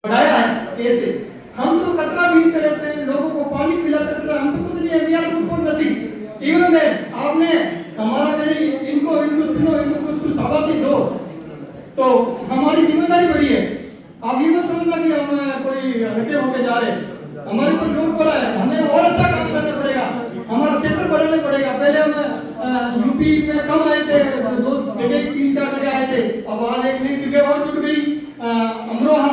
बढ़ाया है कैसे? हम तो कचरा बीनते रहते हैं, लोगों को पानी पिलाते रहते हैं, हम तो कुछ नहीं है, we are good nothing. Even that आपने हमारा यदि इनको चुनो, इनको कुछ शाबाशी दो, तो हमारी जिम्मेदारी बड़ी है। आप ये मत समझना कि हम कोई हल्के होके जा रहे हैं, हमारे ऊपर लोड पड़ा है, हमें और अच्छा काम करना पड़ेगा, हमारा क्षेत्र बढ़ाना पड़ेगा। पहले हम यूपी में कम आए थे, 2 जगह 3-4 जगह आए थे, अब आज एक नई जगह और जुड़ गई अमरोहा।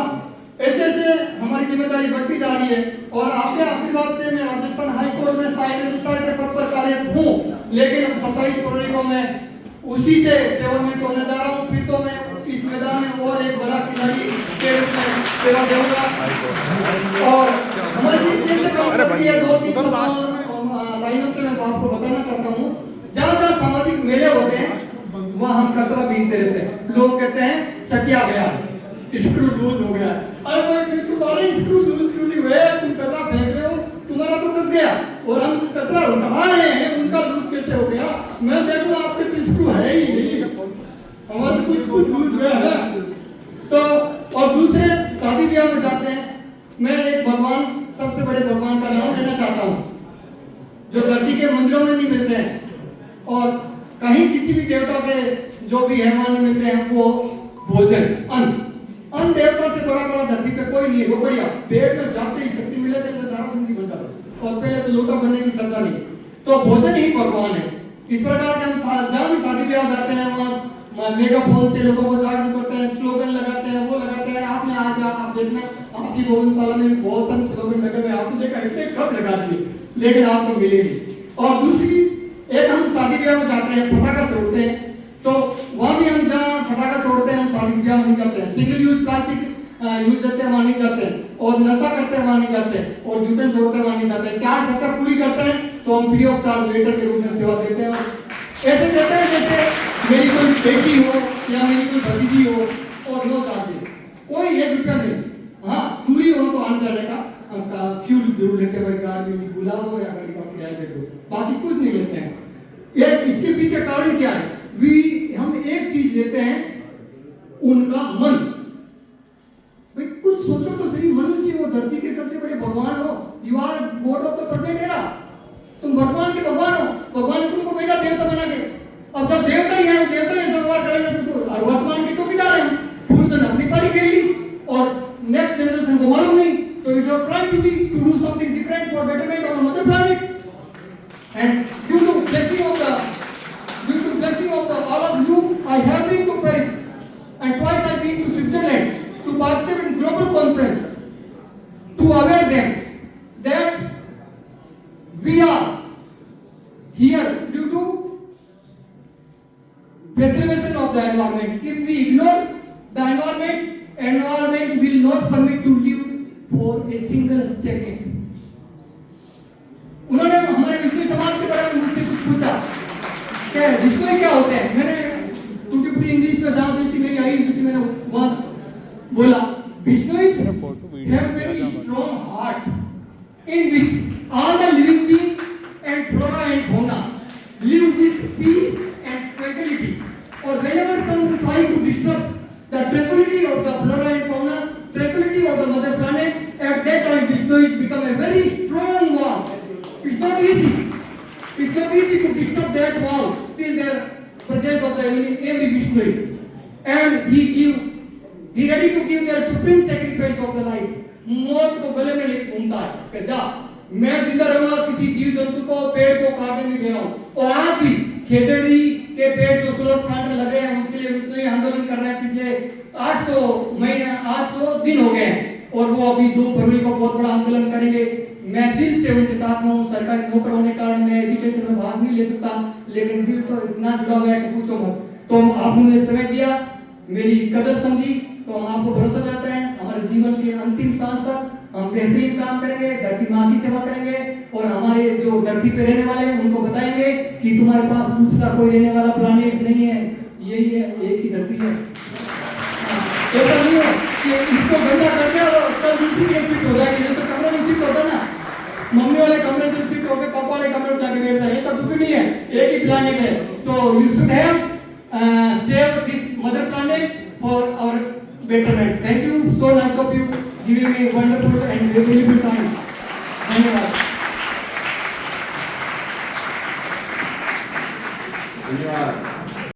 ऐसे ऐसे हमारी जिम्मेदारी बढ़ती जा रही है और आपके आशीर्वाद से मैं राजस्थान हाई कोर्ट में सहायक रजिस्ट्रार के पद पर कार्यरत हूँ, लेकिन अब 27 फरवरी को मैं उसी से सेवानिवृत्त होने जा रहा हूँ। फिर तो मैं इस मैदान में और एक बड़ा खिलाड़ी के रूप में सेवा देऊंगा। और हमारी टीम कैसे काम करती है, 2-3 लाइनों से मैं आपको बताना चाहता हूँ। जहाँ जहाँ सामाजिक मेले होते हैं वहाँ हम कचरा बीनते रहते हैं। लोग कहते हैं सटिया गया, स्क्रू लूज हो गया। अरे भाई तुम्हारा स्क्रू लूज क्यों नहीं हुआ? तुम कचरा फेंक रहे हो, तुम्हारा तो कस गया और हम कचरा उठा रहे हैं, उनका लूज कैसे हो गया? मैं देखूं आपके तो स्क्रू है ही नहीं, हमारा कुछ लूज हुआ है ना। तो और दूसरे शादी ब्याह में जाते हैं, मैं एक भगवान, सबसे बड़े भगवान का नाम लेना चाहता हूँ जो धरती के मंदिरों में नहीं मिलते हैं और कहीं किसी भी देवता के जो भी मेहमान मिलते हैं, वो भोजन अन्न देवता से बड़ा धरती पे कोई नहीं है। वो बढ़िया पेट में जाते ही शक्ति मिले तो सारा जिंदगी बन जाता, और पहले तो लोटा बनने की श्रद्धा नहीं, तो भोजन ही भगवान है। इस प्रकार से हम जहाँ भी शादी ब्याह जाते हैं वहाँ मेगाफोन से लोगों को जागरूक करते हैं, स्लोगन लगाते हैं, वो लगाते हैं। आपने आज आप देखना आपकी गौशाला में बहुत सारे स्लोगन लगे हुए, आपको देखा इतने कब लगा दिए, लेकिन आपको मिलेंगे। और दूसरी एक हम शादी ब्याह में जाते हैं, पटाखा छोड़ते हैं, तो वहाँ भी हम जहाँ पटाखा छोड़ते हैं हम शादी ब्याह में नहीं जाते हैं। सिंगल यूज प्लास्टिक यूज करते हैं वहाँ नहीं जाते हैं, और नशा करते हैं वहाँ नहीं जाते हैं, और जूठन छोड़ते हैं वहाँ नहीं जाते हैं। 4 सप्ताह पूरी करते हैं तो हम फ्री ऑफ चार्ज वेटर के रूप में सेवा देते हैं। ऐसे देते हैं जैसे मेरी कोई बेटी हो या मेरी कोई भतीजी हो, और नो चार्जेस, कोई 1 रुपया नहीं। हाँ, दूरी हो तो आने जाने का फ्यूल जरूर लेते हैं, भाई गाड़ी में बुला दो या गाड़ी का किराया दे दो, बाकी कुछ नहीं लेते हैं। ये इसके पीछे कारण क्या है? हम एक चीज लेते हैं, उनका मन। भाई कुछ सोचो तो सही, मनुष्य हो, धरती के सबसे बड़े भगवान हो, you are god of the present era, तुम भगवान के भगवान हो, भगवान ने तुमको भेजा देवता बना के। अब जब देवता ही है, देवता ही व्यवहार करेंगे तुमको, और वर्तमान के चौकीदार हैं, पूरी तो अपनी पारी खेल ली और नेक्स्ट जनरेशन को मालूम नहीं, तो it's our prime duty to do something different for betterment of mother planet. And due to blessing of all of you, I have been to Paris and twice I've been to Switzerland to participate in global conference to aware them that we are here due to preservation of the environment. If we ignore the environment will not permit to live for a single second. उन्होंने हमारे विश्व समाज के बारे में मुझसे कुछ पूछा, विश्व क्या होता है? मैंने टूटी फूटी इंग्लिश में जहाँ जैसी मेरी आई जैसी मैंने बात बोला, विश्व is have very strong heart in which all the living being and flora and fauna live with peace and tranquillity, और whenever some try to disturb the tranquillity of the flora and fauna, tranquillity of the mother planet, at that time विश्व is become a very strong wall. It's not easy. It's not easy to disturb that wall till the presence of the every Vishnu. And he ready to give their supreme sacrifice of the life. मौत को गले में लेकर घूमता है कि जा मैं जिंदा रहूंगा, किसी जीव जंतु को पेड़ को काटने नहीं दे रहा हूँ। और आज भी खेतड़ी के पेड़ जो सोलर प्लांट लगे हैं उसके लिए विष्णु आंदोलन कर रहे हैं, पिछले 800 दिन हो गए हैं, और वो अभी 2 फरवरी को बहुत बड़ा आंदोलन करेंगे। मैं दिल से उनके साथ हूँ। सरकारी नौकर होने के कारण मैं एजुकेशन में भाग नहीं ले सकता, लेकिन दिल तो इतना जुड़ा हुआ है कि पूछो मत। तो आपने समय दिया, मेरी कदर समझी, तो हम आपको भरोसा देते हैं हमारे जीवन के अंतिम सांस तक हम बेहतरीन काम करेंगे, धरती माँ की सेवा करेंगे, और हमारे जो धरती पे रहने वाले हैं उनको बताएंगे कि तुम्हारे पास दूसरा कोई रहने वाला प्लानेट नहीं है, यही है, एक ही धरती है। ऐसा नहीं है कि इसको गंदा कर दिया और सब दूसरी एक फिट हो जाएगी, जैसे कमरे में शिफ्ट होता ना, मम्मी वाले कमरे से शिफ्ट होकर पापा वाले कमरे में जाके बैठता है, ये सब कुछ नहीं है, एक ही प्लैनेट है। So you should have save this mother planet for our betterment. Thank you, so nice of you. giving me wonderful and beautiful time. धन्यवाद. धन्यवाद.